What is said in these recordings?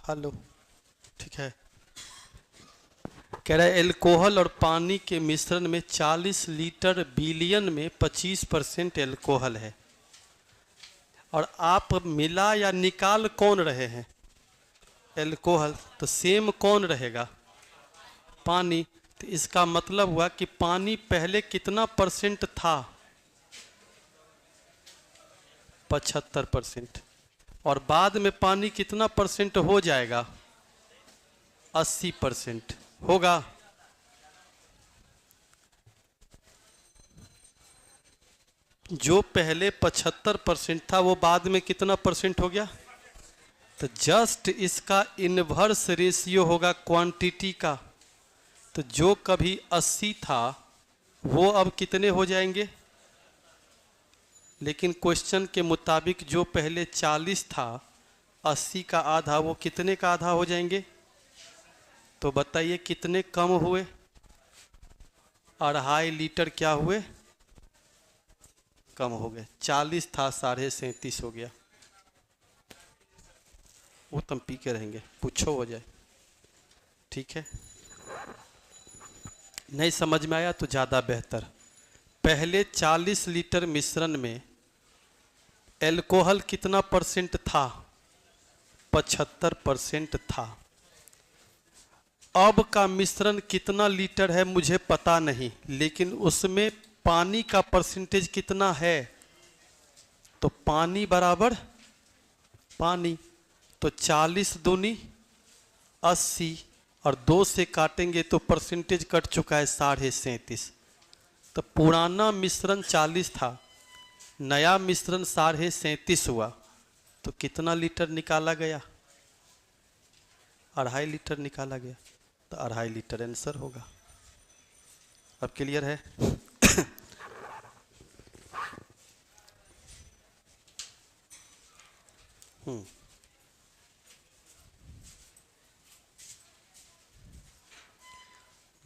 Hello. ठीक है। कह रहा है एल्कोहल और पानी के मिश्रण में 40 लीटर बिलियन में 25% एल्कोहल है और आप मिला या निकाल कौन रहे हैं? एल्कोहल। तो सेम कौन रहेगा? पानी। तो इसका मतलब हुआ कि पानी पहले कितना परसेंट था? 75%। और बाद में पानी कितना परसेंट हो जाएगा? 80% होगा। जो पहले 75% था वो बाद में कितना परसेंट हो गया? तो जस्ट इसका इनवर्स रेशियो होगा क्वांटिटी का। तो जो कभी 80 था वो अब कितने हो जाएंगे? लेकिन क्वेश्चन के मुताबिक जो पहले 40 था 80 का आधा, वो कितने का आधा हो जाएंगे? तो बताइए कितने कम हुए? 2.5 लीटर क्या हुए? कम हो गए। 40 था 37.5 हो गया। वो तुम पी के रहेंगे, पूछो हो जाए। ठीक है। नहीं समझ में आया तो ज़्यादा बेहतर। पहले 40 लीटर मिश्रण में एल्कोहल कितना परसेंट था? 75% था। अब का मिश्रण कितना लीटर है मुझे पता नहीं, लेकिन उसमें पानी का परसेंटेज कितना है? तो पानी बराबर पानी। तो 40 दूनी 80 और 2 से काटेंगे तो परसेंटेज कट चुका है 37.5। तो पुराना मिश्रण 40 था, नया मिश्रण 37.5 हुआ, तो कितना लीटर निकाला गया? 2.5 लीटर निकाला गया। तो 2.5 लीटर आंसर होगा। अब क्लियर है?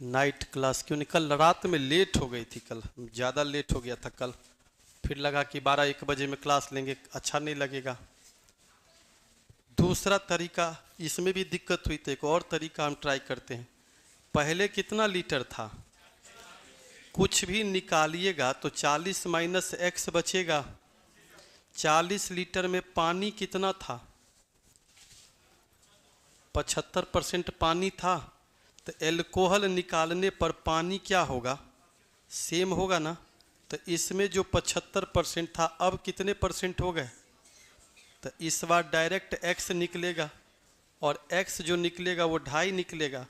नाइट क्लास क्यों नहीं? कल रात में लेट हो गई थी, कल ज़्यादा लेट हो गया था कल। फिर लगा कि 12-1 बजे में क्लास लेंगे, अच्छा नहीं लगेगा। दूसरा तरीका, इसमें भी दिक्कत हुई तो एक और तरीका हम ट्राई करते हैं। पहले कितना लीटर था? कुछ भी निकालिएगा तो 40 माइनस एक्स बचेगा। 40 लीटर में पानी कितना था? 75% पानी था। तो एल्कोहल निकालने पर पानी क्या होगा? सेम होगा ना। तो इसमें जो 75% था अब कितने परसेंट हो गए? तो इस बार डायरेक्ट x निकलेगा और x जो निकलेगा वो 2.5 निकलेगा।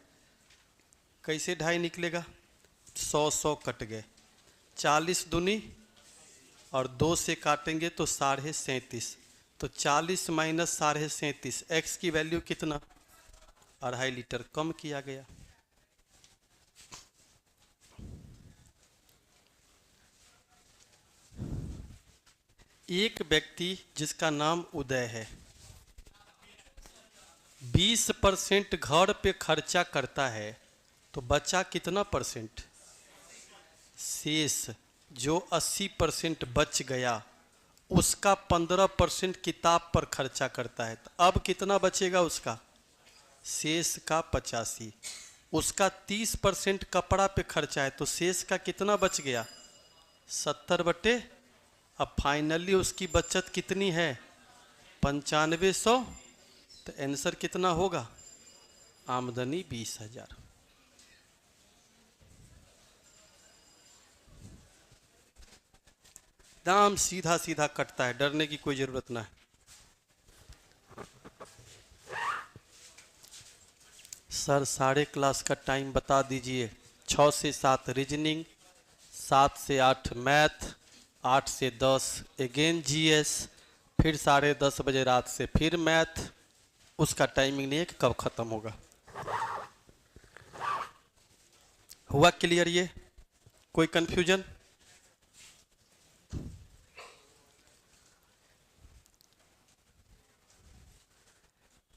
कैसे 2.5 निकलेगा? 100 कट गए। 40 दूनी और 2 से काटेंगे तो 37.5। तो 40 माइनस 37.5, x की वैल्यू कितना? 2.5 लीटर कम किया गया। एक व्यक्ति जिसका नाम उदय है 20% घर पे खर्चा करता है, तो बचा कितना परसेंट? शेष जो 80% बच गया उसका 15% किताब पर खर्चा करता है। तो अब कितना बचेगा उसका? शेष का 85। उसका 30% कपड़ा पे खर्चा है, तो शेष का कितना बच गया? 70/। अब फाइनली उसकी बचत कितनी है? 9500। तो आंसर कितना होगा? आमदनी 20,000। दाम सीधा सीधा कटता है, डरने की कोई जरूरत ना है। सर साढ़े क्लास का टाइम बता दीजिए। 6 से 7 रीजनिंग, 7 से 8 मैथ, 8 से 10 अगेन जीएस, फिर 10:30 बजे रात से फिर मैथ। उसका टाइमिंग नहीं है कि कब खत्म होगा। हुआ क्लियर? ये कोई कंफ्यूजन?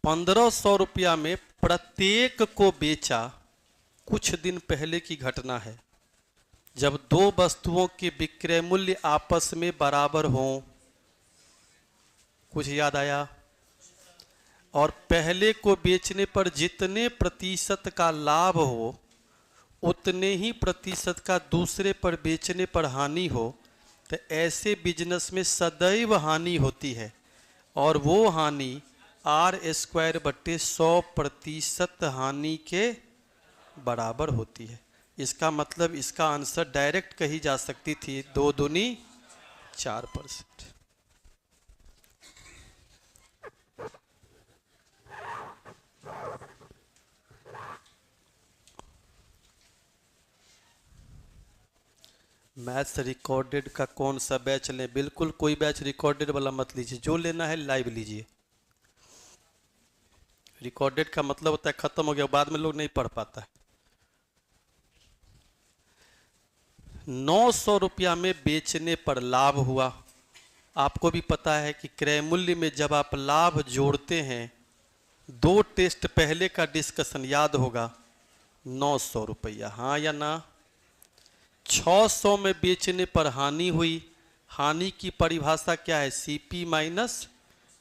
₹1500 में प्रत्येक को बेचा। कुछ दिन पहले की घटना है, जब दो वस्तुओं के विक्रय मूल्य आपस में बराबर हों। कुछ याद आया? और पहले को बेचने पर जितने प्रतिशत का लाभ हो उतने ही प्रतिशत का दूसरे पर बेचने पर हानि हो, तो ऐसे बिजनेस में सदैव हानि होती है और वो हानि R²/100% हानि के बराबर होती है। इसका मतलब इसका आंसर डायरेक्ट कही जा सकती थी 2 दूनी 4%। मैथ्स रिकॉर्डेड का कौन सा बैच लें? बिल्कुल कोई बैच रिकॉर्डेड वाला मत लीजिए, जो लेना है लाइव लीजिए। रिकॉर्डेड का मतलब होता है खत्म हो गया, बाद में लोग नहीं पढ़ पाता है। 900 रुपया में बेचने पर लाभ हुआ। आपको भी पता है कि क्रय मूल्य में जब आप लाभ जोड़ते हैं, 2 टेस्ट पहले का डिस्कशन याद होगा, 900 रुपया, हाँ या ना। 600 में बेचने पर हानि हुई। हानि की परिभाषा क्या है? CP minus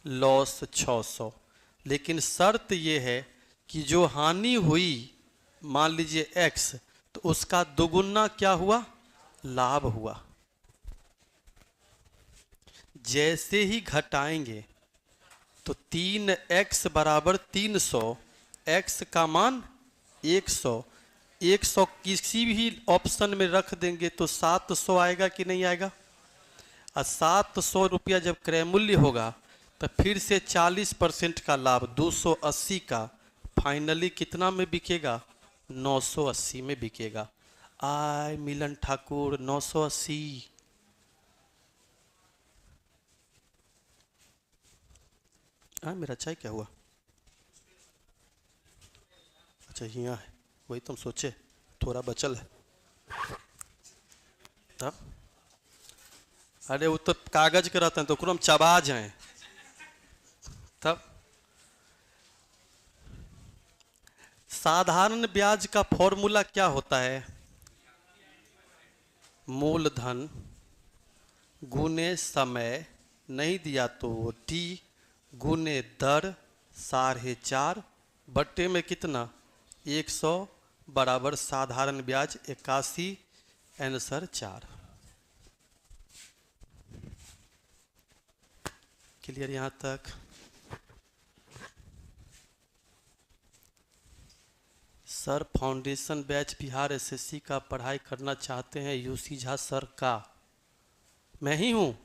loss 600। लेकिन शर्त यह है कि जो हानि हुई, मान लीजिए x, तो उसका दोगुना क्या हुआ? लाभ हुआ। जैसे ही घटाएंगे तो 3x बराबर 300, x का मान 100, 100 किसी भी ऑप्शन में रख देंगे तो 700 आएगा कि नहीं आएगा? और 700 रुपया जब क्रय मूल्य होगा तो फिर से 40% का लाभ 280 का फाइनली कितना में बिकेगा? 980 में बिकेगा। आय मिलन ठाकुर 980। मेरा चाय क्या हुआ? अच्छा यहाँ है, वही तुम सोचे थोड़ा बचल है तब। अरे वो तो कागज के रहते हैं तो ओकरो हम चबा जाए तब। साधारण ब्याज का फॉर्मूला क्या होता है? मूलधन गुने समय, नहीं दिया तो टी, गुने दर 4.5 बट्टे में कितना? 100 बराबर साधारण ब्याज 81, आंसर 4। क्लियर यहाँ तक? Sir foundation batch Bihar SSC का पढ़ाई करना चाहते हैं, यूसी झा सर का। मैं ही हूँ।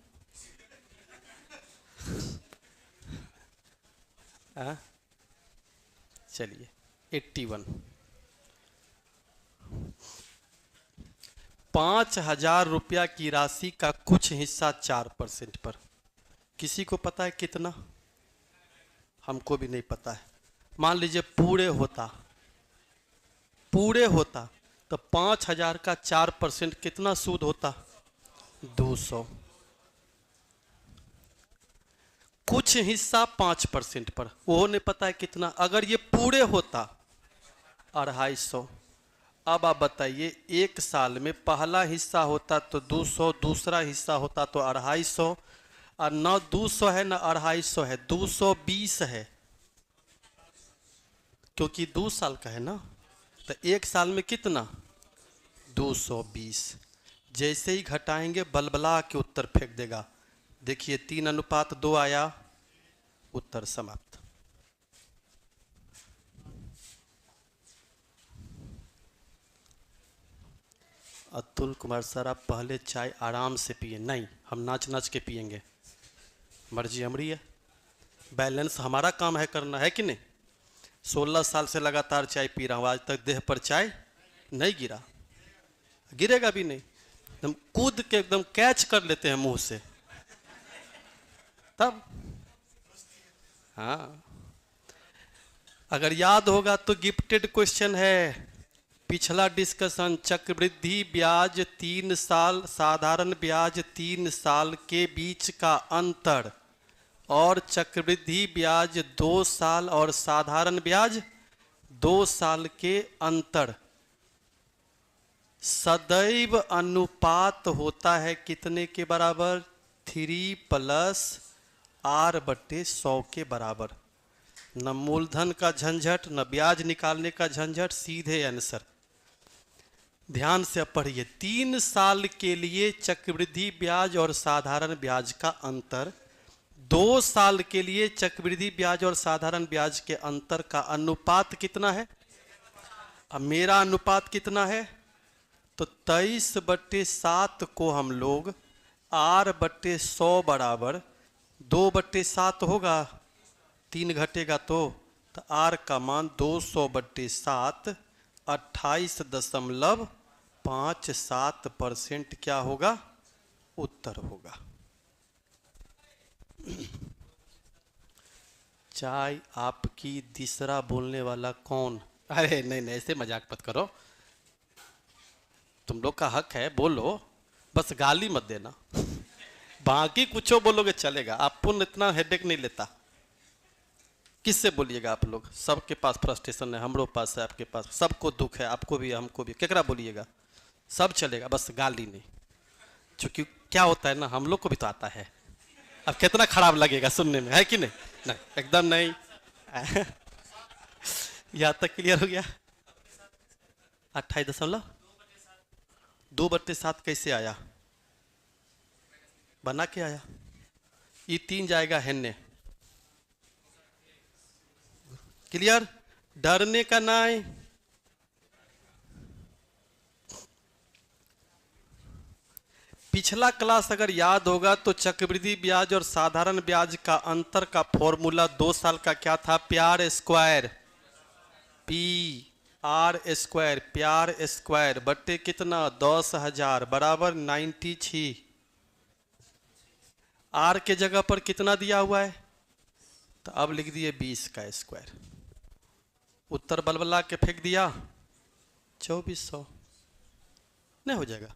चलिए 81। 5,000 रुपया की राशि का कुछ हिस्सा 4% पर, किसी को पता है कितना? हमको भी नहीं पता है। मान लीजिए पूरे होता तो 5,000 का 4% कितना सूद होता? 200। कुछ हिस्सा 5% पर, वो नहीं पता है कितना। अगर ये पूरे होता 250। अब आप बताइए, एक साल में पहला हिस्सा होता तो 200, दूसरा हिस्सा होता तो 250, और न 200 है न 250 है, 220 है, क्योंकि 2 साल का है ना। तो एक साल में कितना? 220। जैसे ही घटाएंगे बलबला के उत्तर फेंक देगा। देखिए 3:2 आया, उत्तर समाप्त। अतुल कुमार सर, आप पहले चाय आराम से पिए। नहीं, हम नाच नाच के पिएंगे, मर्जी हमारी है। बैलेंस हमारा काम है करना, है कि नहीं? 16 साल से लगातार चाय पी रहा हूँ, आज तक देह पर चाय नहीं गिरा, गिरेगा भी नहीं। एकदम कूद के एकदम कैच कर लेते हैं मुंह से तब। हाँ, अगर याद होगा तो गिफ्टेड क्वेश्चन है पिछला डिस्कशन। चक्रवृद्धि ब्याज 3 साल, साधारण ब्याज 3 साल के बीच का अंतर, और चक्रवृद्धि ब्याज 2 साल और साधारण ब्याज 2 साल के अंतर सदैव अनुपात होता है कितने के बराबर? 3 + R/100 के बराबर। न मूलधन का झंझट, न ब्याज निकालने का झंझट, सीधे आंसर। ध्यान से अब पढ़िए। 3 साल के लिए चक्रवृद्धि ब्याज और साधारण ब्याज का अंतर, 2 साल के लिए चक्रवृद्धि ब्याज और साधारण ब्याज के अंतर का अनुपात कितना है? अब मेरा अनुपात कितना है? तो 23/7 को हम लोग R/100 बराबर 2/7 होगा, 3 घटेगा तो R का मान 200/7 28.57% क्या होगा? उत्तर होगा। चाय आपकी तीसरा बोलने वाला कौन? अरे नहीं नहीं, ऐसे मजाक मत करो, तुम लोग का हक है, बोलो, बस गाली मत देना। बाकी कुछ बोलोगे चलेगा, आपको इतना हेडेक नहीं लेता। किससे बोलिएगा आप लोग? सबके पास फ्रस्ट्रेशन है, हमरो पास है, आपके पास, सबको दुख है, आपको भी हमको भी, केकरा बोलिएगा? सब चलेगा, बस गाली नहीं। क्योंकि क्या होता है ना, हम लोग को भी तो आता है। अब कितना खराब लगेगा सुनने में, है कि नहीं? नहीं, एकदम नहीं। यहाँ तक क्लियर हो गया? 28.2/7 कैसे आया? बना के आया। ये 3 जाएगा हेन्ने। क्लियर? डरने का नहीं। पिछला क्लास अगर याद होगा तो चक्रवृद्धि ब्याज और साधारण ब्याज का अंतर का फॉर्मूला 2 साल का क्या था? प्यार स्क्वायर, PR² प्यार स्क्वायर बट्टे कितना? 10,000 बराबर 96। R के जगह पर कितना दिया हुआ है? तो अब लिख दिए 20 का स्क्वायर। उत्तर बलबला के फेंक दिया 2400। नहीं हो जाएगा?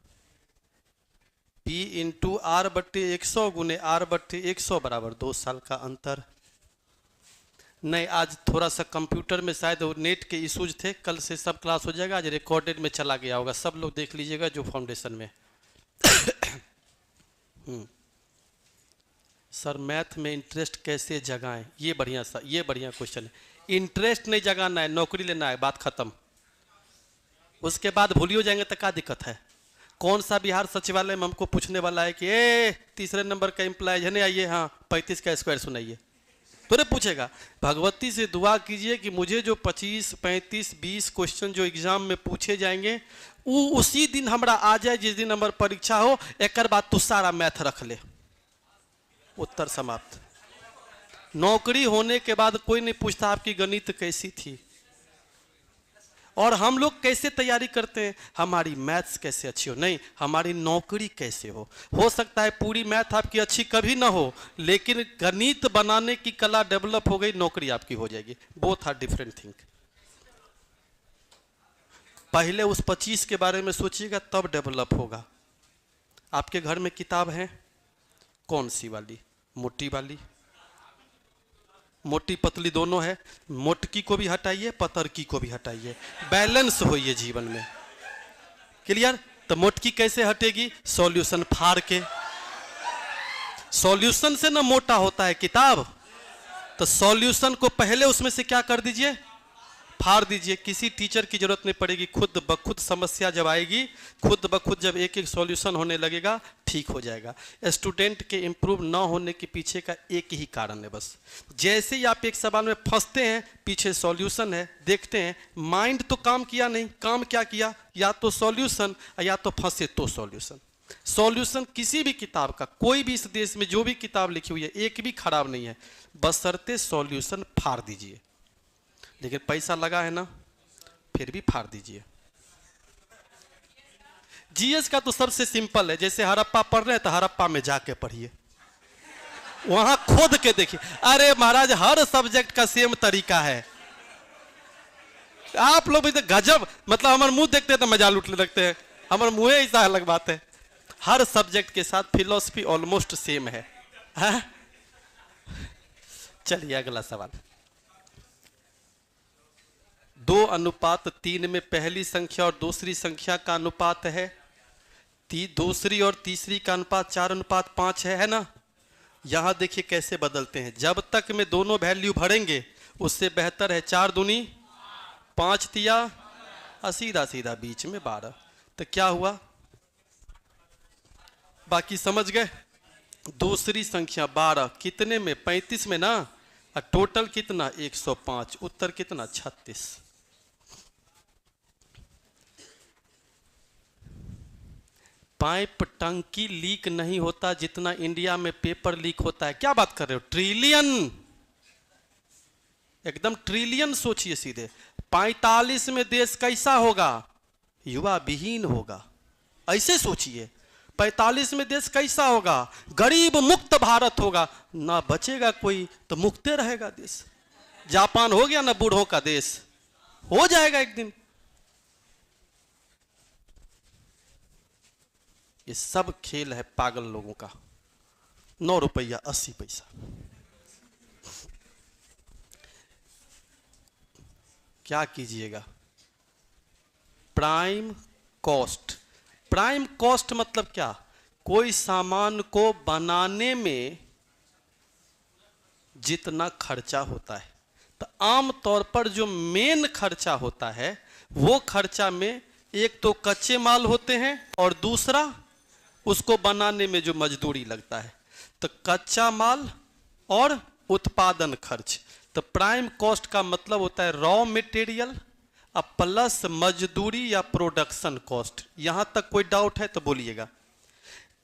P इंटू R/100 गुने R/100 बराबर 2 साल का अंतर। नहीं, आज थोड़ा सा कंप्यूटर में शायद नेट के इश्यूज थे, कल से सब क्लास हो जाएगा। आज रिकॉर्डेड में चला गया होगा, सब लोग देख लीजिएगा जो फाउंडेशन में। सर मैथ में इंटरेस्ट कैसे जगाएं? ये बढ़िया क्वेश्चन है। इंटरेस्ट नहीं जगाना है, नौकरी लेना है, बात खत्म। उसके बाद भूलियो जाएंगे तो क्या दिक्कत है? कौन सा बिहार सचिवालय में हमको पूछने वाला है कि तीसरे नंबर का एम्प्लॉय है, आइए, हाँ 35 का स्क्वायर सुनाइए, तो पूछेगा। भगवती से दुआ कीजिए कि मुझे जो 25, 35, 20 क्वेश्चन जो एग्जाम में पूछे जाएंगे वो उसी दिन हमारा आ जाए जिस दिन हमारी परीक्षा हो। एक बाद तू सारा मैथ रख ले, उत्तर समाप्त। नौकरी होने के बाद कोई नहीं पूछता आपकी गणित कैसी थी। और हम लोग कैसे तैयारी करते हैं? हमारी मैथ्स कैसे अच्छी हो, नहीं हमारी नौकरी कैसे हो। सकता है पूरी मैथ आपकी अच्छी कभी ना हो, लेकिन गणित बनाने की कला डेवलप हो गई, नौकरी आपकी हो जाएगी। Both are different thing. पहले उस 25 के बारे में सोचिएगा, तब डेवलप होगा। आपके घर में किताब है कौन सी वाली? मोटी वाली? मोटी पतली दोनों है। मोटकी को भी हटाइए, पतरकी को भी हटाइए, बैलेंस होइए जीवन में। क्लियर? तो मोटकी कैसे हटेगी? सॉल्यूशन फाड़ के। सॉल्यूशन से ना मोटा होता है किताब, तो सॉल्यूशन को पहले उसमें से क्या कर दीजिए? फाड़ दीजिए। किसी टीचर की जरूरत नहीं पड़ेगी, खुद ब खुद समस्या जब आएगी, खुद ब खुद जब एक एक सॉल्यूशन होने लगेगा, ठीक हो जाएगा। स्टूडेंट के इम्प्रूव ना होने के पीछे का एक ही कारण है बस। जैसे ही आप एक सवाल में फंसते हैं, पीछे सॉल्यूशन है, देखते हैं माइंड तो काम किया नहीं, काम क्या किया? या तो सॉल्यूशन या तो फंसे तो सॉल्यूशन। सॉल्यूशन किसी भी किताब का, कोई भी इस देश में जो भी किताब लिखी हुई है एक भी खराब नहीं है, बशर्ते सॉल्यूशन फाड़ दीजिए। लेकिन पैसा लगा है ना, फिर भी फाड़ दीजिए। जीएस का तो सबसे सिंपल है, जैसे हड़प्पा पढ़ रहे हैं तो हड़प्पा में जाके पढ़िए, वहां खोद के देखिए। अरे महाराज, हर सब्जेक्ट का सेम तरीका है। आप लोग भी तो गजब, मतलब हमारे मुंह देखते हैं तो मजा लूटने लगते हैं। हमारे मुंह ऐसा अलग बात है। हर सब्जेक्ट के साथ फिलॉसफी ऑलमोस्ट सेम है। चलिए अगला सवाल। 2:3 में पहली संख्या और दूसरी संख्या का अनुपात है। दूसरी और तीसरी का अनुपात 4:5 है ना। यहां देखिए कैसे बदलते हैं। जब तक में दोनों वैल्यू भरेंगे उससे बेहतर है 4 दूनी 5 तिया और सीधा सीधा बीच में 12। तो क्या हुआ, बाकी समझ गए। दूसरी संख्या 12 कितने में, 35 में ना, और टोटल कितना 105, उत्तर कितना 36। पाइप टंकी लीक नहीं होता जितना इंडिया में पेपर लीक होता है। क्या बात कर रहे हो, ट्रिलियन, एकदम ट्रिलियन सोचिए सीधे। 45 में देश कैसा होगा, युवा विहीन होगा, ऐसे सोचिए। 45 में देश कैसा होगा, गरीब मुक्त भारत होगा, ना बचेगा कोई तो मुक्ते रहेगा देश। जापान हो गया ना बूढ़ों का देश, हो जाएगा एक दिन। ये सब खेल है पागल लोगों का। 9 रुपया 80 पैसा। क्या कीजिएगा, प्राइम कॉस्ट। प्राइम कॉस्ट मतलब क्या, कोई सामान को बनाने में जितना खर्चा होता है। तो आम तौर पर जो मेन खर्चा होता है वो खर्चा में एक तो कच्चे माल होते हैं और दूसरा उसको बनाने में जो मजदूरी लगता है। तो कच्चा माल और उत्पादन खर्च। तो प्राइम कॉस्ट का मतलब होता है रॉ मटेरियल प्लस मजदूरी या प्रोडक्शन कॉस्ट। यहां तक कोई डाउट है तो बोलिएगा।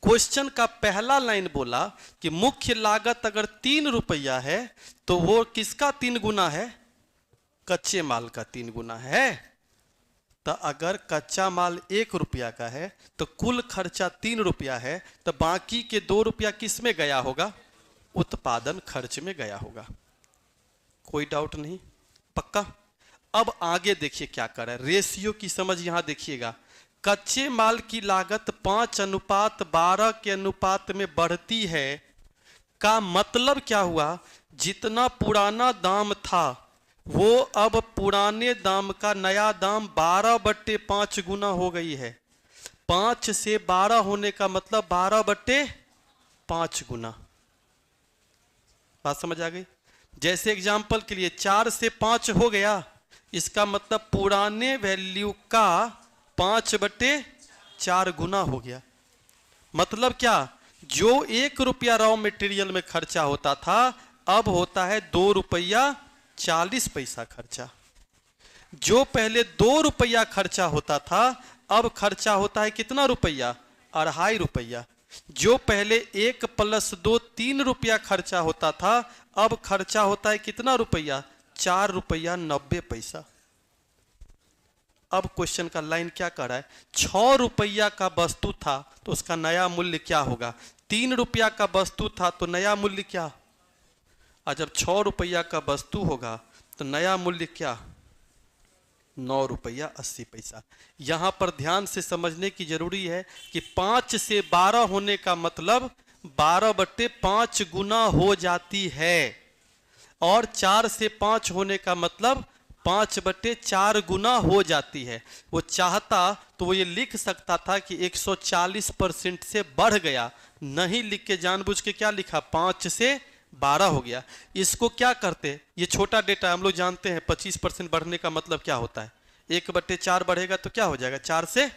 क्वेश्चन का पहला लाइन बोला कि मुख्य लागत अगर 3 रुपया है तो वो किसका 3 गुना है, कच्चे माल का 3 गुना है। तो अगर कच्चा माल 1 रुपया का है तो कुल खर्चा 3 रुपया है, तो बाकी के 2 रुपया किस में गया होगा, उत्पादन खर्च में गया होगा। कोई डाउट नहीं, पक्का। अब आगे देखिए क्या कर रहा है, रेशियो की समझ यहां देखिएगा। कच्चे माल की लागत 5:12 के अनुपात में बढ़ती है का मतलब क्या हुआ, जितना पुराना दाम था वो अब पुराने दाम का नया दाम 12/5 गुना हो गई है। 5 से 12 होने का मतलब 12/5 गुना। बात समझ आ गई। जैसे एग्जांपल के लिए 4 से 5 हो गया, इसका मतलब पुराने वैल्यू का 5/4 गुना हो गया। मतलब क्या, जो 1 रुपया रॉ मटेरियल में खर्चा होता था अब होता है 2 रुपया 40 पैसा खर्चा। जो पहले 2 रुपया खर्चा होता था अब खर्चा होता है कितना रुपया, 2.5 रुपया। जो पहले 1 + 2 3 रुपया खर्चा होता था अब खर्चा होता है कितना रुपया, 4 रुपया 90 पैसा। अब क्वेश्चन का लाइन क्या कर रहा है, 6 रुपया का वस्तु था तो उसका नया मूल्य क्या होगा, 3 रुपया का वस्तु था तो नया मूल्य क्या, और जब 6 रुपया का वस्तु होगा तो नया मूल्य क्या, 9 रुपया 80 पैसा। यहां पर ध्यान से समझने की जरूरी है कि 5 से 12 होने का मतलब 12/5 गुना हो जाती है, और 4 से 5 होने का मतलब 5/4 गुना हो जाती है। वो चाहता तो वो ये लिख सकता था कि 140% से बढ़ गया, नहीं लिख के जानबूझ के क्या लिखा, 5 से 12 हो गया। इसको क्या करते, ये छोटा डेटा हम लोग जानते हैं 25% बढ़ने का मतलब क्या होता है, 1/4 बढ़ेगा तो क्या हो जाएगा 4 से,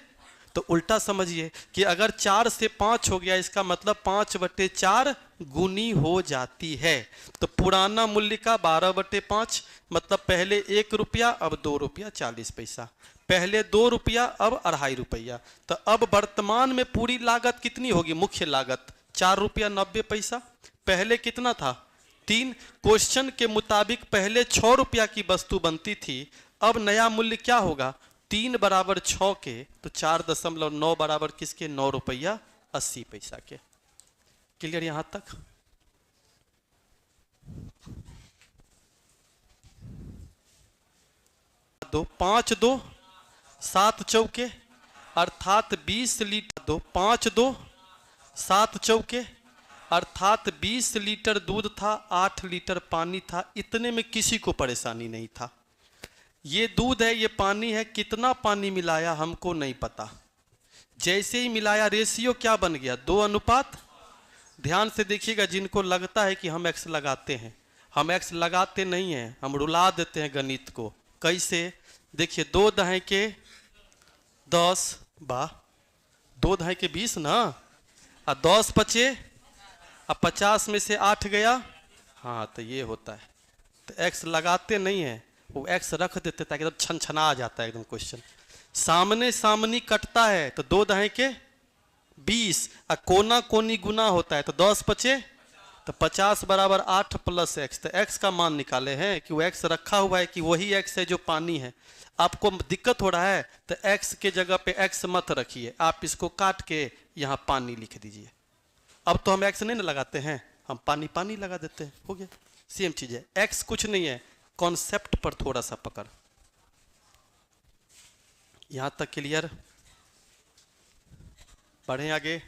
तो उल्टा समझिए कि अगर 4 से 5 हो गया इसका मतलब 5/4 गुनी हो जाती है। तो पुराना मूल्य का 12/5 मतलब पहले 1 रुपया अब 2 रुपया 40 पैसा, पहले 2 रुपया अब 2.5 रुपया। तो अब वर्तमान में पूरी लागत कितनी होगी, मुख्य लागत 4 रुपया 90 पैसा, पहले कितना था 3। क्वेश्चन के मुताबिक पहले 6 रुपया की वस्तु बनती थी, अब नया मूल्य क्या होगा, 3 = 6 के तो 4.9 बराबर किसके, 9 रुपया 80 पैसा के। क्लियर यहां तक। दो 5 2 7 चौके अर्थात 20 लीटर, दो 5 2 7 चौके अर्थात 20 लीटर दूध था, 8 लीटर पानी था। इतने में किसी को परेशानी नहीं था। ये दूध है, ये पानी है, कितना पानी मिलाया हमको नहीं पता। जैसे ही मिलाया रेशियो क्या बन गया, 2 अनुपात। ध्यान से देखिएगा, जिनको लगता है कि हम एक्स लगाते हैं, हम एक्स लगाते नहीं हैं, हम रुला देते हैं गणित को। कैसे? देखिए, 2 दहाई के 10, वाह, 2 दहाई के 20 ना, और 10 बचे, अब 50 में से 8 गया, हाँ तो ये होता है। तो एक्स लगाते नहीं हैं, वो एक्स रख देते ताकि एकदम छनछना आ जाता है एकदम क्वेश्चन। सामने सामनी कटता है तो 2 दहाई के 20, और कोना कोनी गुना होता है तो 10 बचे, तो 50 बराबर 8 प्लस एक्स। तो एक्स का मान निकाले हैं कि वो एक्स रखा हुआ है कि वही एक्स है जो पानी है। आपको दिक्कत हो रहा है तो एक्स के जगह पे एक्स मत रखिए, आप इसको काट के यहाँ पानी लिख दीजिए। अब तो हम एक्स नहीं ना लगाते हैं, हम पानी पानी लगा देते हैं, हो गया। सेम चीज है, एक्स कुछ नहीं है, कॉन्सेप्ट पर थोड़ा सा पकड़। यहां तक क्लियर? बढ़े आगे।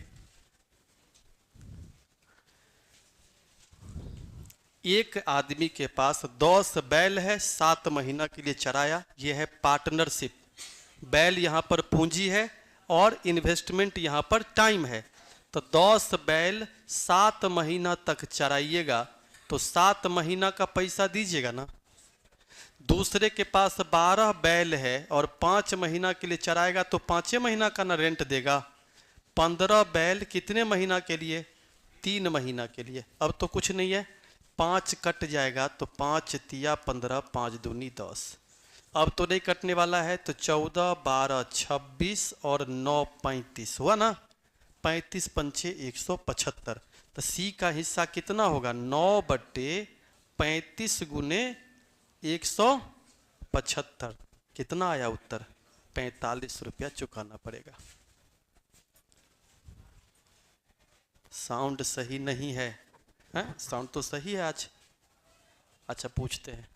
एक आदमी के पास 10 बैल है, 7 महीना के लिए चराया, यह है पार्टनरशिप। बैल यहाँ पर पूंजी है और इन्वेस्टमेंट यहाँ पर टाइम है। तो 10 बैल 7 महीना तक चराइएगा तो 7 महीना का पैसा दीजिएगा ना। दूसरे के पास 12 बैल है और 5 महीना के लिए चराएगा तो 5 महीना का ना रेंट देगा। 15 बैल कितने महीना के लिए? 3 महीना के लिए। अब तो कुछ नहीं है, 5 कट जाएगा तो 5 तिया 15, 5 दूनी 10। अब तो नहीं कटने वाला है, तो 14, 12, 26 और 9, 35 हुआ ना। 35 पंचे 175। तो सी का हिस्सा कितना होगा? 9/35 गुने 175। कितना आया उत्तर? 45 रुपया चुकाना पड़ेगा। साउंड सही नहीं है, हैं? साउंड तो सही है आज। अच्छा, पूछते हैं।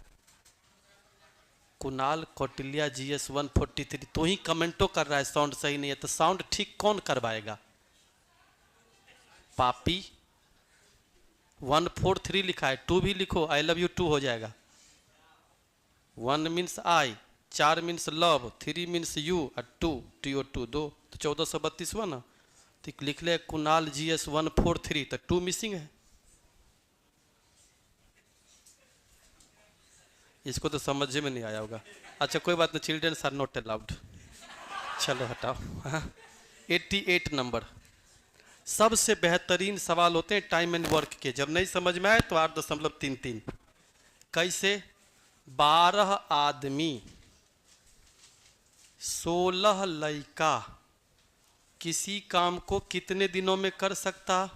कुणाल कौटिल्या GS 143, तो ही कमेंटो कर रहा है साउंड सही नहीं है, तो साउंड ठीक कौन करवाएगा? पापी। 143 लिखा है, 2 भी लिखो, आई लव यू 2 हो जाएगा। 1 means I, 4 means love, 3 means you, और 2 TO2 2, तो 1432 हुआ ना। तो लिख ले कुणाल GS 143, तो 2 मिसिंग है। इसको तो समझ में नहीं आया होगा। अच्छा कोई बात नहीं, चिल्ड्रंस आर नॉट अलाउड, चलो हटाओ। हाँ, 88 नंबर। सबसे बेहतरीन सवाल होते हैं टाइम एंड वर्क के, जब नहीं समझ में आए तो 8.33। कैसे? 12 आदमी 16 लड़का किसी काम को कितने दिनों में कर सकता?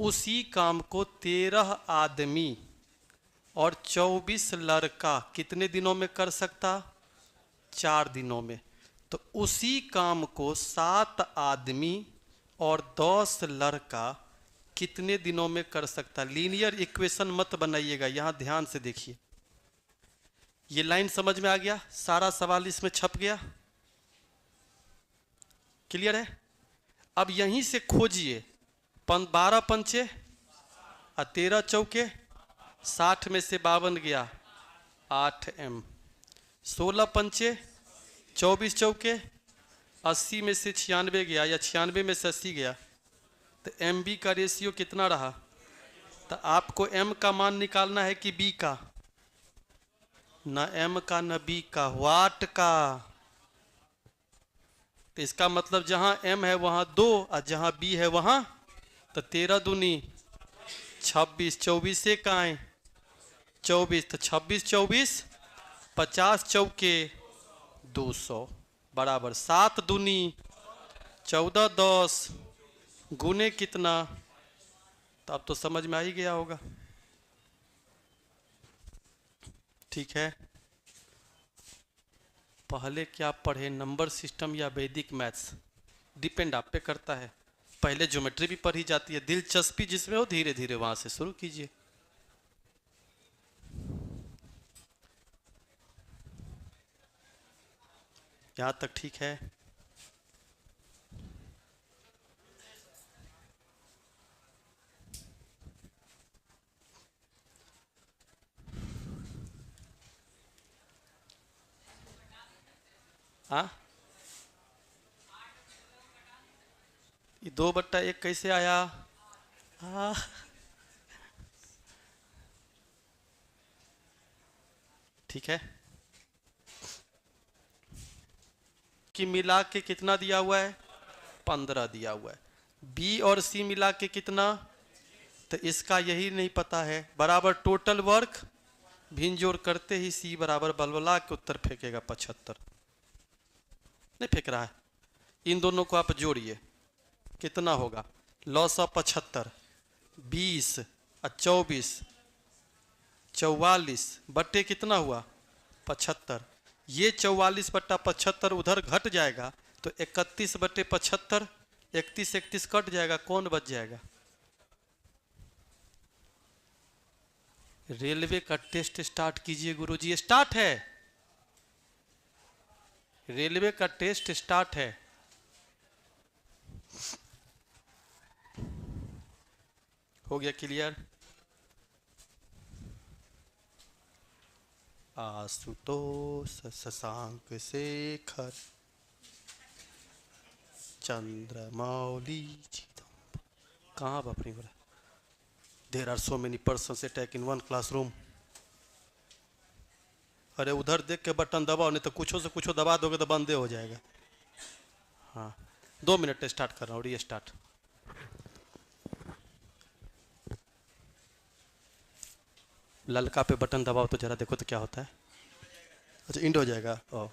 उसी काम को 13 आदमी और 24 लड़का कितने दिनों में कर सकता? 4 दिनों में। तो उसी काम को 7 आदमी और 10 लड़का कितने दिनों में कर सकता? लीनियर इक्वेशन मत बनाइएगा, यहां ध्यान से देखिए। ये लाइन समझ में आ गया? सारा सवाल इसमें छप गया। क्लियर है? अब यहीं से खोजिए। 12 पंचे और 13 चौके, 60 में से 52 गया 8M। 16 पंचे 24 चौके, 80 में से 96 गया, या 96 में से 80 गया, तो MB का रेशियो कितना रहा? तो आपको M का मान निकालना है कि B का? न M का न B का, वाट का। तो इसका मतलब जहां M है वहां 2 और जहां B है वहां, तो 13 दूनी 26, 24 से काएं 24, तो 26 24 50 चौके 200 बराबर 7 दूनी 14, 10 गुने कितना? तो अब तो समझ में आ ही गया होगा। ठीक है, पहले क्या पढ़े, नंबर सिस्टम या वैदिक मैथ्स? डिपेंड आप पे करता है। पहले ज्योमेट्री भी पढ़ी जाती है, दिलचस्पी जिसमें हो धीरे धीरे वहां से शुरू कीजिए। यहां तक ठीक है? हाँ, ये 2/1 कैसे आया? हाँ, ठीक है, कि मिला के कितना दिया हुआ है, 15 दिया हुआ है। बी और सी मिला के कितना, तो इसका यही नहीं पता है। बराबर टोटल वर्क, भिन्न करते ही सी बराबर बलबला के उत्तर फेंकेगा 75। नहीं फेंक रहा है। इन दोनों को आप जोड़िए, कितना होगा, लॉस ऑफ 75, 20 और 24, 44 बट्टे कितना हुआ, 75। ये 44 बट्टा 75 उधर घट जाएगा तो 31 बट्टे 75, 31 कट जाएगा, कौन बच जाएगा। रेलवे का टेस्ट स्टार्ट कीजिए गुरुजी, स्टार्ट है, रेलवे का टेस्ट स्टार्ट है। हो गया क्लियर। आशुतोष शशांक शेखर चंद्रमौली कहाँ बापरी बोला, there are so many persons attack in one classroom. अरे उधर देख के बटन दबाओ, नहीं तो कुछो से कुछो दबा दोगे तो बंदे हो जाएगा। हाँ 2 मिनट स्टार्ट कर रहा हूँ, री स्टार्ट। ललका पे बटन दबाओ तो जरा देखो तो क्या होता है। अच्छा इंड हो जाएगा। ओ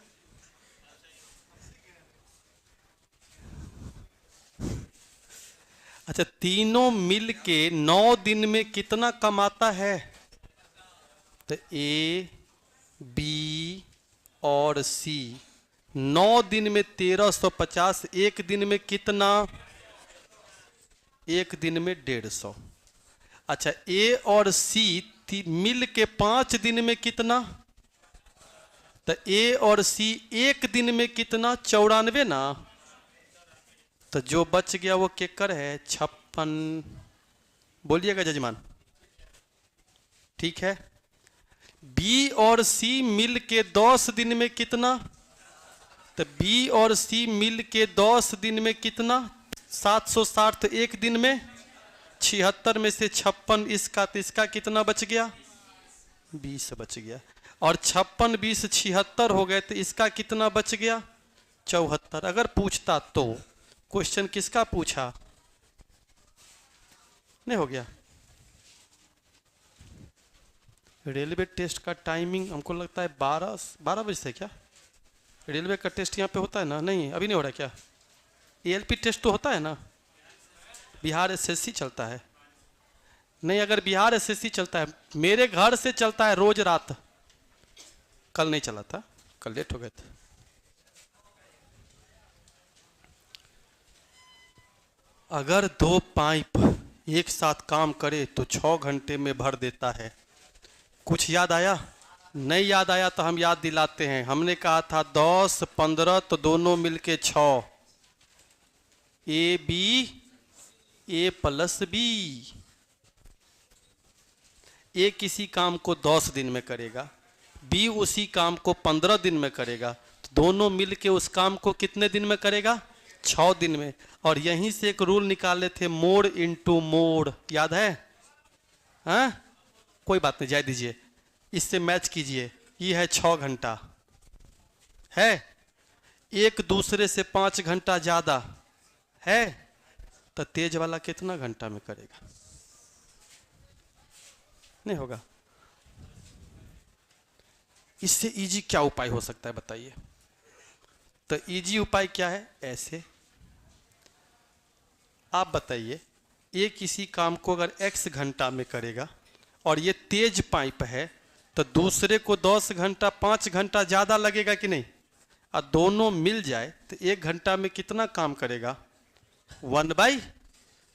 अच्छा, तीनों मिल के 9 दिन में कितना कमाता है, तो ए बी और सी 9 दिन में 1350, एक दिन में कितना, एक दिन में 150। अच्छा ए और सी मिल के 5 दिन में कितना, तो ए और सी एक दिन में कितना, 94 ना, तो जो बच गया वो केकर है, 56। बोलिएगा जजमान, ठीक है। बी और सी मिल के 10 दिन में कितना, तो बी और सी मिल के 10 दिन में कितना, 760, तो एक दिन में 76 में से 56 इसका, तो इसका कितना बच गया, 20 बच गया। और 56 20 76 हो गए, तो इसका कितना बच गया, 74। अगर पूछता तो क्वेश्चन किसका पूछा, नहीं हो गया। रेलवे टेस्ट का टाइमिंग हमको लगता है 12 बजे से, क्या रेलवे का टेस्ट यहाँ पे होता है ना, नहीं अभी नहीं हो रहा क्या, एएलपी टेस्ट तो होता है ना, बिहार एसएससी चलता है। नहीं अगर बिहार एसएससी चलता है, मेरे घर से चलता है रोज रात, कल नहीं चला था, कल लेट हो गए थे। अगर 2 पाइप एक साथ काम करे तो 6 घंटे में भर देता है। कुछ याद आया, नहीं याद आया तो हम याद दिलाते हैं। हमने कहा था 10 15 तो दोनों मिलके 6, A B, A plus B. A किसी काम को 10 दिन में करेगा, बी उसी काम को 15 दिन में करेगा, तो दोनों मिलके उस काम को कितने दिन में करेगा, 6 दिन में। और यहीं से एक रूल निकाले थे, मोड इनटू मोड, याद है, हाँ कोई बात नहीं, जाए दीजिए, इससे मैच कीजिए। ये है 6 घंटा है, एक दूसरे से 5 घंटा ज्यादा है, तो तेज वाला कितना घंटा में करेगा, नहीं होगा। इससे इजी क्या उपाय हो सकता है बताइए, तो इजी उपाय क्या है, ऐसे आप बताइए, ये किसी काम को अगर x घंटा में करेगा और ये तेज पाइप है, तो दूसरे को 10 घंटा 5 घंटा ज़्यादा लगेगा कि नहीं, और दोनों मिल जाए तो 1 घंटा में कितना काम करेगा, 1/,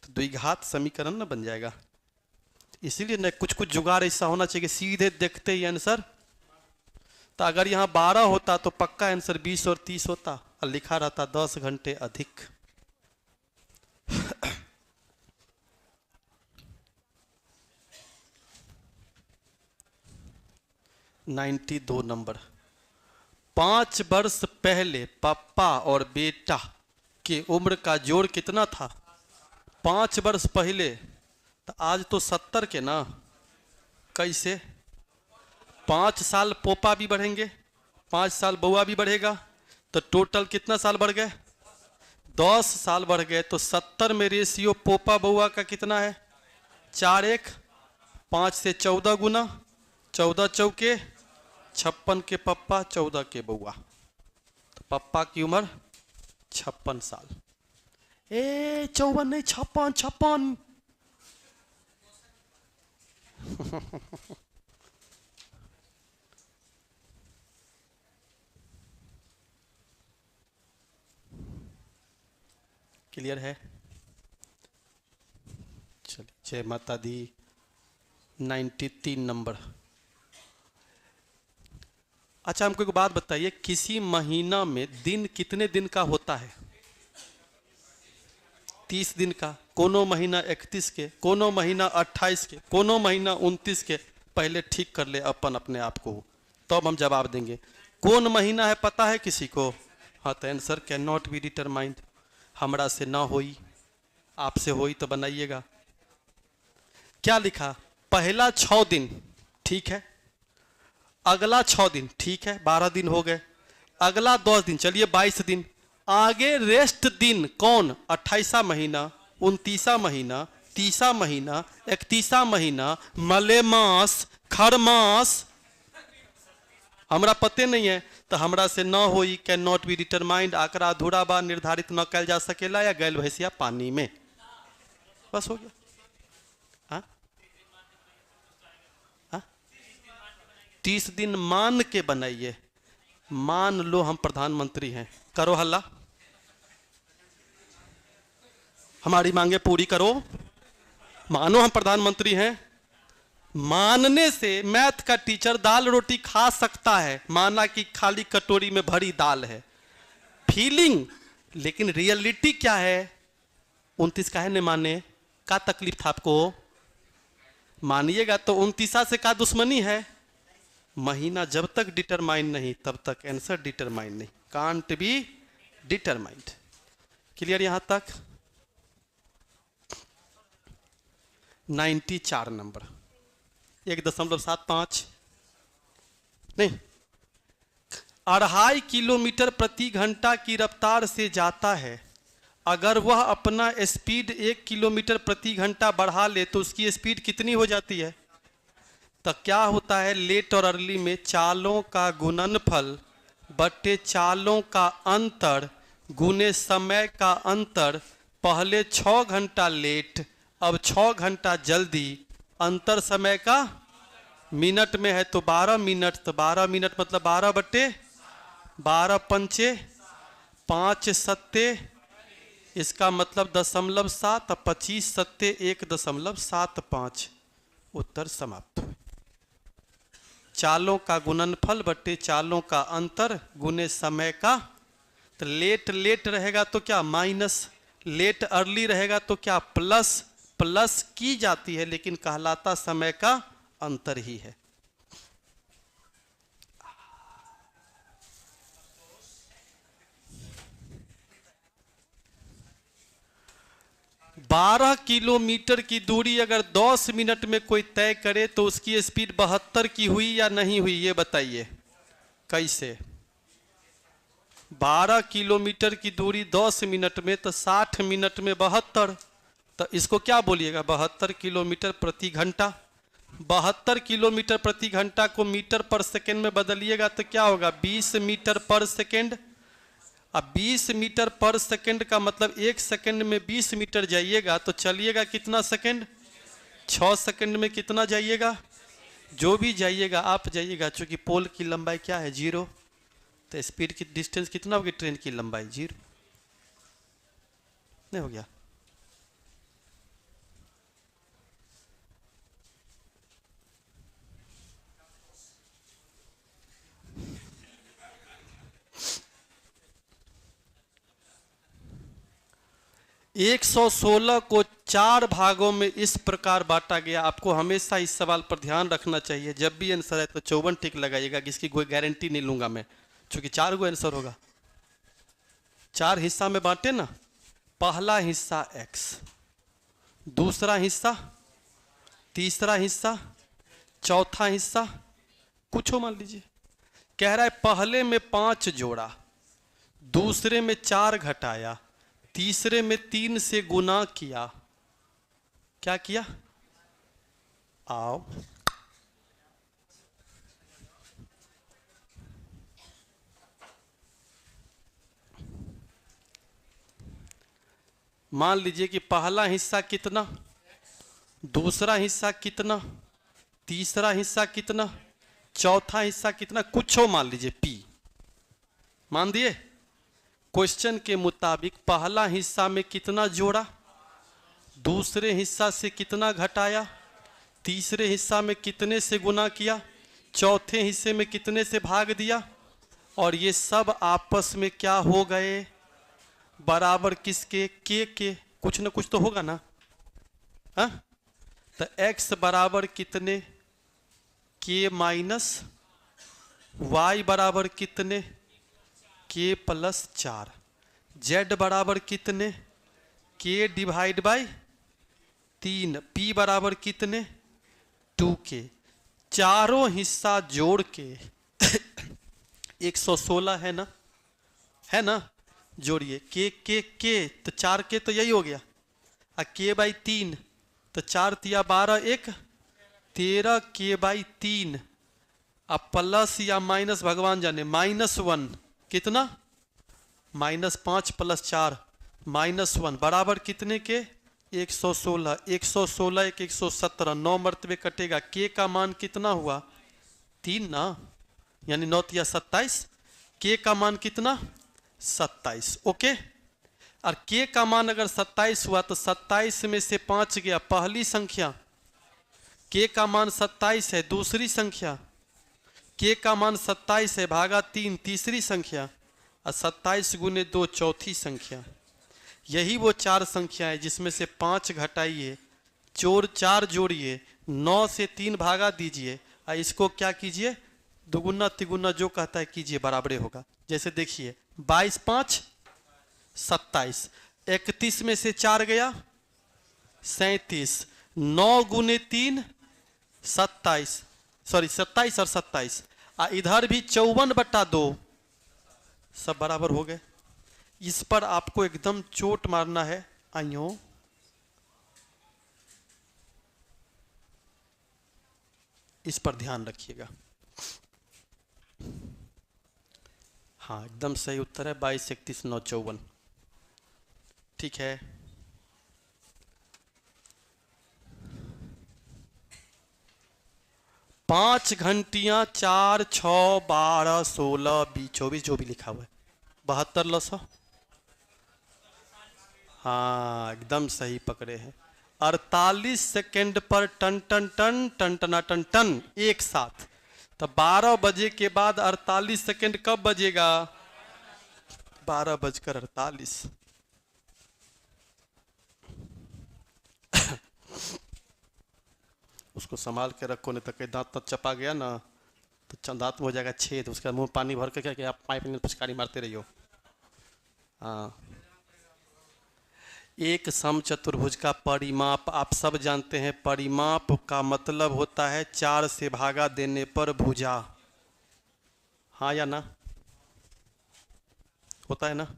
तो द्विघात समीकरण ना बन जाएगा। इसीलिए न कुछ कुछ जुगाड़ ऐसा होना चाहिए, सीधे देखते ही आंसर। तो अगर यहाँ 12 होता तो पक्का आंसर 20 और 30 होता, और लिखा रहता 10 घंटे अधिक। 92 नंबर। 5 वर्ष पहले पापा और बेटा के उम्र का जोड़ कितना था, 5 वर्ष पहले, तो आज तो 70 के ना, कैसे 5 साल पोपा भी बढ़ेंगे, 5 साल बउआ भी बढ़ेगा, तो टोटल कितना साल बढ़ गए? 10 साल बढ़ गए। तो 70 में रेशियो पोपा बउआ का कितना है? 4:1। 5 से 14 गुना, 14 चौके 56 के पप्पा, 14 के बउआ, तो पप्पा की उम्र 56 साल। 54 नहीं, 56। क्लियर है? चलिए, जय माता दी। 93 नंबर। अच्छा, हमको एक बात बताइए, किसी महीना में दिन कितने दिन का होता है? 30 दिन का। कोनो महीना 31 के, कोनो महीना 28 के, कोनो महीना 29 के। पहले ठीक कर ले अपन अपने आप को, तब तो हम जवाब देंगे। कौन महीना है पता है किसी को? हाँ, तो answer can not be determined. हमरा से ना होई, आपसे होई तो बनाइएगा। क्या लिखा? पहला 6 दिन ठीक है, अगला 6 दिन ठीक है, 12 दिन हो गए। अगला 10 दिन, चलिए 22 दिन। आगे रेस्ट दिन कौन? 28वां महीना, 29वां महीना, 30वां महीना, 31वां महीना, मलेमास, खरमास। हमरा पते नहीं है, तो हमरा से न होई, कैन नॉट बी डिटरमाइंड। आंकड़ा अधूरा बा, निर्धारित न कैल जा सकेला, या गैल भैंसिया पानी में। बस हो गया। हाँ? हाँ? 30 दिन मान के बनाइए। मान लो हम प्रधानमंत्री हैं, करो हल्ला, हमारी मांगे पूरी करो। मानो हम प्रधानमंत्री हैं। मानने से मैथ का टीचर दाल रोटी खा सकता है, माना कि खाली कटोरी में भरी दाल है। फीलिंग, लेकिन रियलिटी क्या है? 29 का है न माने, का तकलीफ था आपको? मानिएगा तो 29 से का दुश्मनी है? महीना जब तक डिटरमाइन नहीं तब तक आंसर डिटरमाइन नहीं, कांट बी डिटरमाइंड। क्लियर यहां तक? 94 नंबर। 1.75 नहीं, 2.5 किलोमीटर प्रति घंटा की रफ्तार से जाता है। अगर वह अपना स्पीड 1 किलोमीटर प्रति घंटा बढ़ा ले तो उसकी स्पीड कितनी हो जाती है? तो क्या होता है, लेट और अर्ली में चालों का गुणनफल बटे चालों का अंतर गुने समय का अंतर। पहले 6 घंटा लेट, अब 6 घंटा जल्दी। अंतर समय का मिनट में है तो 12 मिनट, तो 12 मिनट मतलब 12 बटे 12 पंचे 5 सत्ते, इसका मतलब 0.7, 25 सत्ते 1.75। उत्तर समाप्त। चालों का गुणनफल बटे चालों का अंतर गुने समय का। तो लेट लेट रहेगा तो क्या माइनस, लेट अर्ली रहेगा तो क्या प्लस। प्लस की जाती है लेकिन कहलाता समय का अंतर ही है। बारह किलोमीटर की दूरी अगर 10 मिनट में कोई तय करे तो उसकी स्पीड 72 की हुई या नहीं हुई, ये बताइए कैसे? 12 किलोमीटर की दूरी 10 मिनट में तो 60 मिनट में 72, तो इसको क्या बोलिएगा? 72 किलोमीटर प्रति घंटा। 72 किलोमीटर प्रति घंटा को मीटर पर सेकेंड में बदलिएगा तो क्या होगा? 20 मीटर पर सेकेंड। अब 20 मीटर पर सेकेंड का मतलब 1 सेकेंड में 20 मीटर जाइएगा तो चलिएगा कितना सेकेंड? 6 सेकेंड में कितना जाइएगा? जो भी जाइएगा आप जाइएगा, चूंकि पोल की लंबाई क्या है? 0, तो स्पीड की डिस्टेंस कितना होगी? ट्रेन की लंबाई 0। नहीं हो गया? एक 116 को 4 भागों में इस प्रकार बांटा गया। आपको हमेशा इस सवाल पर ध्यान रखना चाहिए, जब भी आंसर है तो 54 टिक लगाइएगा, जिसकी कोई गारंटी नहीं लूंगा मैं, क्योंकि 4 गो आंसर होगा। 4 हिस्सा में बांटे ना। पहला हिस्सा x, दूसरा हिस्सा, तीसरा हिस्सा, चौथा हिस्सा, कुछ हो मान लीजिए। कह रहा है पहले में 5 जोड़ा, दूसरे में 4 घटाया, तीसरे में 3 से गुना किया। क्या किया? आओ मान लीजिए कि पहला हिस्सा कितना, दूसरा हिस्सा कितना, तीसरा हिस्सा कितना, चौथा हिस्सा कितना, कुछ हो मान लीजिए पी। मान दिए? क्वेश्चन के मुताबिक पहला हिस्सा में कितना जोड़ा, दूसरे हिस्सा से कितना घटाया, तीसरे हिस्सा में कितने से गुना किया, चौथे हिस्से में कितने से भाग दिया, और ये सब आपस में क्या हो गए? बराबर किसके? के कुछ ना कुछ तो होगा ना। हाँ, तो x बराबर कितने? के माइनस वाई बराबर कितने? के प्लस 4। z बराबर कितने? के डिवाइड बाई 3। p बराबर कितने? 2k। चारों हिस्सा जोड़ के 116 है ना, है ना? जोड़िए के तो 4 के तो यही हो गया, और के बाई 3 तो 4 तिया 12, 1 13 के बाई 3, अब प्लस या माइनस भगवान जाने, -1 कितना? -5 + 4 -1 बराबर कितने के? 116। 116 एक 117, 9 मरतबे कटेगा। के का मान कितना हुआ? 3 ना, यानी 9 तिया 27। के का मान कितना? 27। ओके, और के का मान अगर 27 हुआ तो 27 में से 5 गया पहली संख्या, के का मान 27 है दूसरी संख्या, के का मान 27 है भागा 3 तीसरी संख्या, और 27 गुने 2 चौथी संख्या। यही वो 4 संख्या है जिसमें से 5 घटाइए, 4 जोड़िए, 9 से 3 भागा दीजिए, और इसको क्या कीजिए? दुगुना तिगुना जो कहता है कीजिए, बराबरे होगा। जैसे देखिए 22 5 27, 31 में से 4 गया 37, 9 गुने 3 27, सॉरी 27 और 27, इधर भी 54/2, सब बराबर हो गए। इस पर आपको एकदम चोट मारना है। आइयो इस पर ध्यान रखिएगा। हाँ, एकदम सही उत्तर है 22 31 9 54। ठीक है, पांच घंटियां 4 6 12 16 20 24 जो भी लिखा हुआ है 72 लसो। हाँ, एकदम सही पकड़े हैं। 48 सेकेंड पर टन टन टन टन टना टन टन एक साथ। तो 12 बजे के बाद 48 सेकेंड कब बजेगा? 12:48। उसको संभाल के रखो, नहीं तो कहीं दांत तक चपा गया ना तो दांत में हो जाएगा छेद, उसका मुंह पानी भर के क्या कि आप पाइप में पिचकारी मारते रहियो। हाँ, एक समचतुर्भुज का परिमाप आप सब जानते हैं। परिमाप का मतलब होता है 4 से भागा देने पर भुजा। हाँ या ना? होता है ना?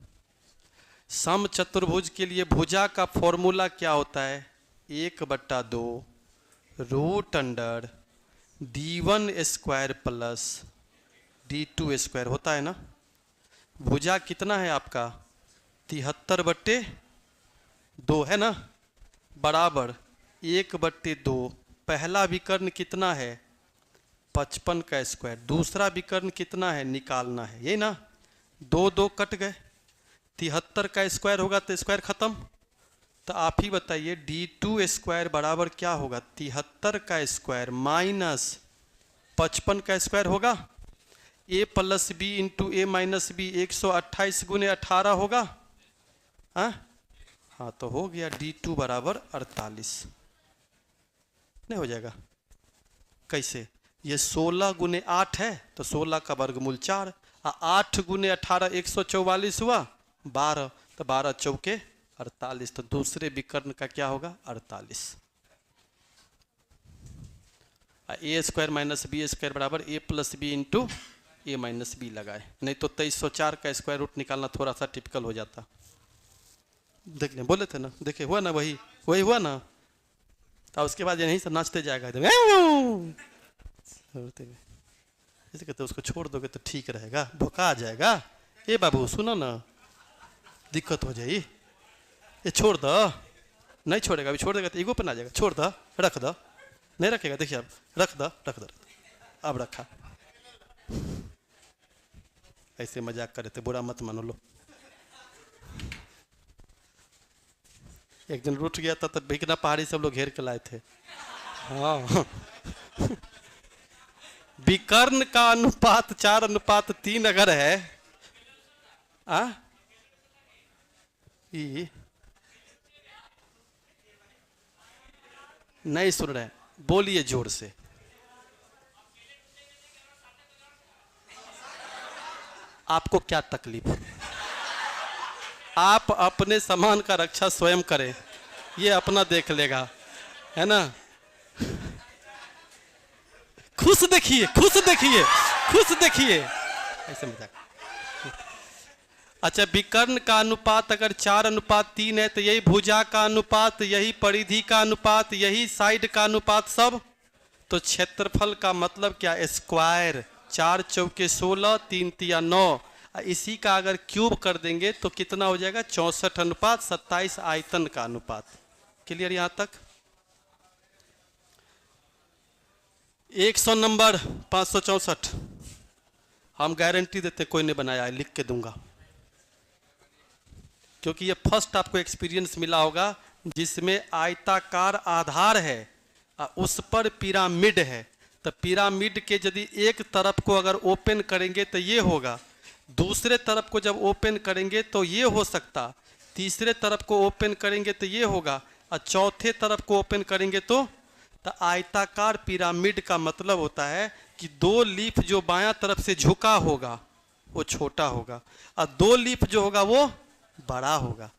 समचतुर्भुज के लिए भुजा का फॉर्मूला क्या होता है? 1/2 √अंडर d1² प्लस d2² होता है ना? भुजा कितना है आपका? 73/2 है ना, बराबर 1/2। पहला विकर्ण कितना है? 55 का स्क्वायर। दूसरा विकर्ण कितना है? निकालना है, यही ना? 2 2 कट गए, 73 का स्क्वायर होगा तो स्क्वायर खत्म। तो आप ही बताइए d2² बराबर क्या होगा? 73 का स्क्वायर माइनस 55 का स्क्वायर होगा। a + b × a - b 128 × 18 होगा। हाँ, तो हो गया d2 बराबर 48। नहीं हो जाएगा? कैसे? ये 16 × 8 है तो 16 का वर्गमूल 4, 8 × 18 144 हुआ 12, तो 12 चौके 48। तो दूसरे विकर्ण का क्या होगा? 48। ए स्क्वायर माइनस बी स्क्वायर बराबर ए प्लस बी इंटू ए माइनस बी लगाए, नहीं तो 2304 का स्क्वायर रूट निकालना थोड़ा सा टिपिकल हो जाता। देखने बोले थे ना, देखे हुआ ना, वही हुआ ना। तो उसके बाद यहीं से नाचते जाएगा ऐसे कहते उसको छोड़ दोगे तो ठीक रहेगा, भोका आ जाएगा। ए बाबू सुनो ना, दिक्कत हो जाएगी, ये छोड़ दो। नहीं छोड़ेगा, अभी छोड़ देगा तो ईगो पे ना जाएगा। छोड़ दो, रख दो, नहीं रखेगा, देखिए अब रख दो, अब रखा। ऐसे मजाक कर रहे थे, बुरा मत मानो लो। एक दिन रूठ गया था तो बिकना पहाड़ी सब लोग घेर के लाए थे। हाँ विकर्ण का अनुपात 4:3 अगर है, नहीं सुन रहे, बोलिए जोर से। आपको क्या तकलीफ? आप अपने सामान का रक्षा स्वयं करें, ये अपना देख लेगा, है ना। खुश देखिए, खुश देखिए, खुश देखिए, ऐसे मजाक। अच्छा, विकर्ण का अनुपात अगर 4:3 है तो यही भुजा का अनुपात, यही परिधि का अनुपात, यही साइड का अनुपात सब। तो क्षेत्रफल का मतलब क्या? स्क्वायर। 4 चौके 16, 3 तिया 9। इसी का अगर क्यूब कर देंगे तो कितना हो जाएगा? 64:27 आयतन का अनुपात। क्लियर यहां तक? 100 नंबर 564 हम गारंटी देते कोई नहीं बनाया है, लिख के दूंगा, क्योंकि ये फर्स्ट आपको एक्सपीरियंस मिला होगा जिसमें आयताकार आधार है और उस पर पिरामिड है। तो पिरामिड के यदि एक तरफ को अगर ओपन करेंगे तो ये होगा, दूसरे तरफ को जब ओपन करेंगे तो ये हो सकता, तीसरे तरफ को ओपन करेंगे तो ये होगा, और चौथे तरफ को ओपन करेंगे तो आयताकार पिरामिड का मतलब होता है कि 2 लीफ जो बायां तरफ से झुका होगा वो छोटा होगा और 2 लीफ जो होगा वो बड़ा होगा।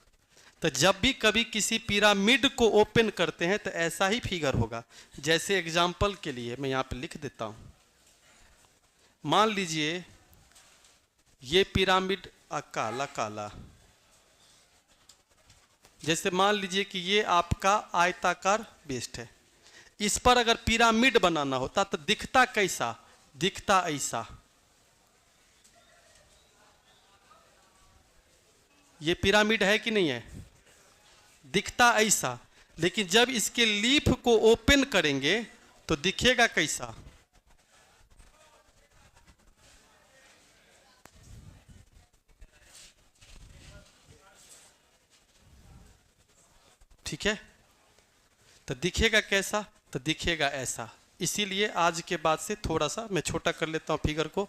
तो जब भी कभी किसी पिरामिड को ओपन करते हैं तो ऐसा ही फिगर होगा। जैसे एग्जाम्पल के लिए मैं यहाँ पे लिख देता हूँ, मान लीजिए ये पिरामिड काला काला, जैसे मान लीजिए कि ये आपका आयताकार बेस्ट है, इस पर अगर पिरामिड बनाना होता तो दिखता कैसा? दिखता ऐसा। ये पिरामिड है कि नहीं है? दिखता ऐसा। लेकिन जब इसके लीफ को ओपन करेंगे तो दिखेगा कैसा? ठीक है, तो दिखेगा कैसा? तो दिखेगा ऐसा। इसीलिए आज के बाद से थोड़ा सा मैं छोटा कर लेता हूं फिगर को।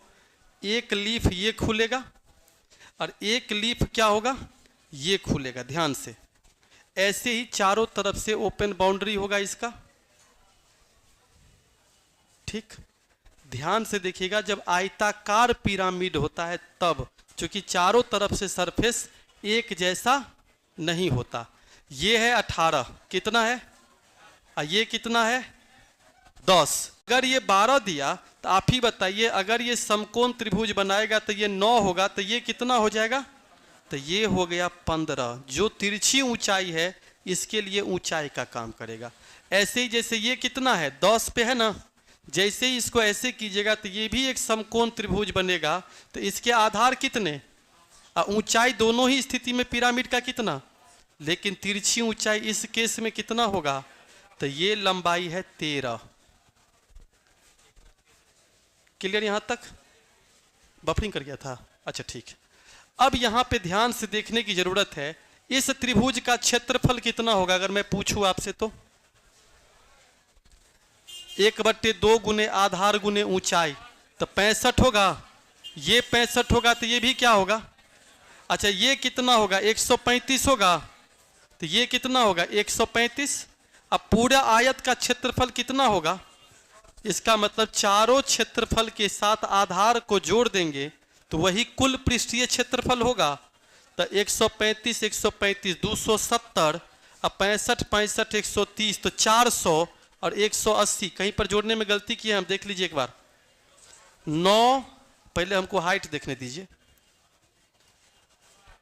एक लीफ ये खुलेगा और एक लीफ क्या होगा? ये खुलेगा। ध्यान से, ऐसे ही चारों तरफ से ओपन बाउंड्री होगा इसका। ठीक, ध्यान से देखिएगा, जब आयताकार पिरामिड होता है तब, क्योंकि चारों तरफ से सरफेस एक जैसा नहीं होता। ये है 18, कितना है? ये कितना है? 10। अगर ये 12 दिया तो आप ही बताइए, अगर ये समकोण त्रिभुज बनाएगा तो ये 9 होगा, तो ये कितना हो जाएगा? तो ये हो गया 15। जो तिरछी ऊंचाई है इसके लिए ऊंचाई का काम करेगा। ऐसे ही जैसे ये कितना है? 10 पे है ना, जैसे ही इसको ऐसे कीजिएगा तो ये भी एक समकोण त्रिभुज बनेगा। तो इसके आधार कितने? ऊंचाई दोनों ही स्थिति में पिरामिड का कितना? लेकिन तिरछी ऊंचाई इस केस में कितना होगा? तो ये लंबाई है 13। क्लियर यहां तक? बफरिंग कर गया था? अच्छा ठीक है। अब यहां पे ध्यान से देखने की जरूरत है, इस त्रिभुज का क्षेत्रफल कितना होगा अगर मैं पूछूं आपसे तो? 1/2 गुने आधार गुने ऊंचाई, तो 65 होगा। ये 65 होगा तो ये भी क्या होगा? अच्छा, ये कितना होगा? 135 होगा। तो ये कितना होगा? 135। अब पूरा आयत का क्षेत्रफल कितना होगा? इसका मतलब चारों क्षेत्रफल के साथ आधार को जोड़ देंगे तो वही कुल पृष्ठीय क्षेत्रफल होगा। तो 135 270, अब 65 130, तो 400 और 180, कहीं पर जोड़ने में गलती की है, हम देख लीजिए एक बार। 9, पहले हमको हाइट देखने दीजिए,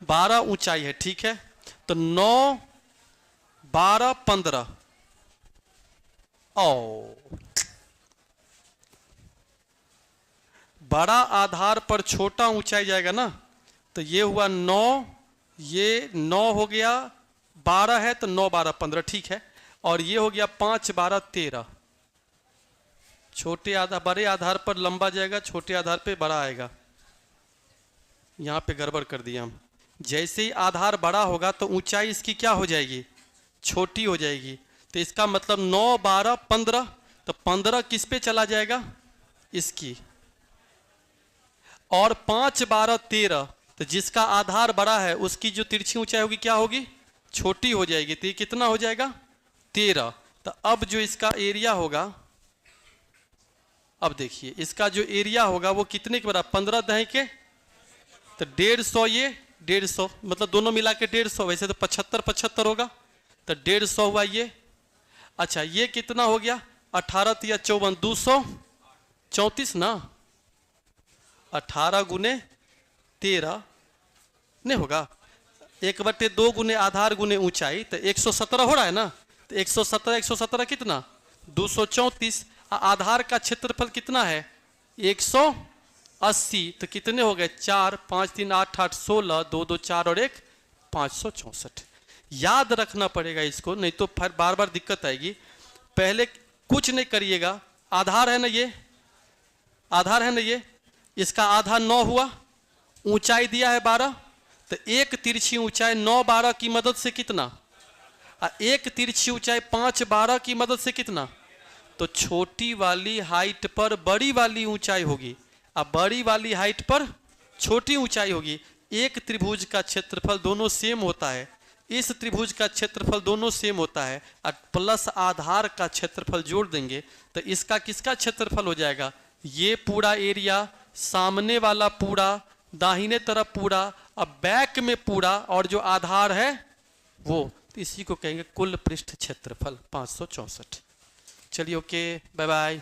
12 ऊंचाई है, ठीक है। तो 9, 12, 15। ओ, बड़ा आधार पर छोटा ऊंचाई जाएगा ना, तो ये हुआ 9, ये 9 हो गया, 12 है तो 9, 12, 15, ठीक है। और ये हो गया 5, 12, 13। छोटे आधार, बड़े आधार पर लंबा जाएगा, छोटे आधार पे बड़ा आएगा। यहाँ पे गड़बड़ कर दिया हम। जैसे ही आधार बड़ा होगा तो ऊंचाई इसकी क्या हो जाएगी, छोटी हो जाएगी। तो इसका मतलब 9, 12, 15, तो 15 किस पे चला जाएगा, इसकी। और 5, 12, 13, तो जिसका आधार बड़ा है उसकी जो तिरछी ऊंचाई होगी क्या होगी, छोटी हो जाएगी। तो ये कितना हो जाएगा, 13। तो अब जो इसका एरिया होगा, अब देखिए इसका जो एरिया होगा वो कितने के बराबर, 15 दही के, तो 150, ये 150, मतलब दोनों मिला के 150, वैसे तो 75, 75 होगा, तो 150 हुआ ये। अच्छा ये कितना हो गया, 18 या 54, 234 ना, 18 गुने 13 नहीं होगा, 1/2 गुने आधार गुने ऊंचाई, तो 117 हो रहा है ना। तो 117, 117 कितना, 234। आधार का क्षेत्रफल कितना है, 180, तो कितने हो गए, 4, 5, 3, 8, 8, 16, 2, 2, 4 और 1, 564। याद रखना पड़ेगा इसको, नहीं तो फिर बार बार दिक्कत आएगी। पहले कुछ नहीं करिएगा, आधार है ना ये, आधार है ना ये, इसका आधा 9 हुआ, ऊंचाई दिया है 12, तो एक तिरछी ऊंचाई 9, 12 की मदद से कितना, एक तिरछी ऊंचाई 5, 12 की मदद से कितना, तो छोटी वाली हाइट पर बड़ी वाली ऊंचाई होगी, अब बड़ी वाली हाइट पर छोटी ऊंचाई होगी। एक त्रिभुज का क्षेत्रफल दोनों सेम होता है, इस त्रिभुज का क्षेत्रफल दोनों सेम होता है, और प्लस आधार का क्षेत्रफल जोड़ देंगे तो इसका किसका क्षेत्रफल हो जाएगा, ये पूरा एरिया, सामने वाला पूरा, दाहिने तरफ पूरा, अब बैक में पूरा, और जो आधार है वो, तो इसी को कहेंगे कुल पृष्ठ क्षेत्रफल 564। चलिए ओके, बाय बाय।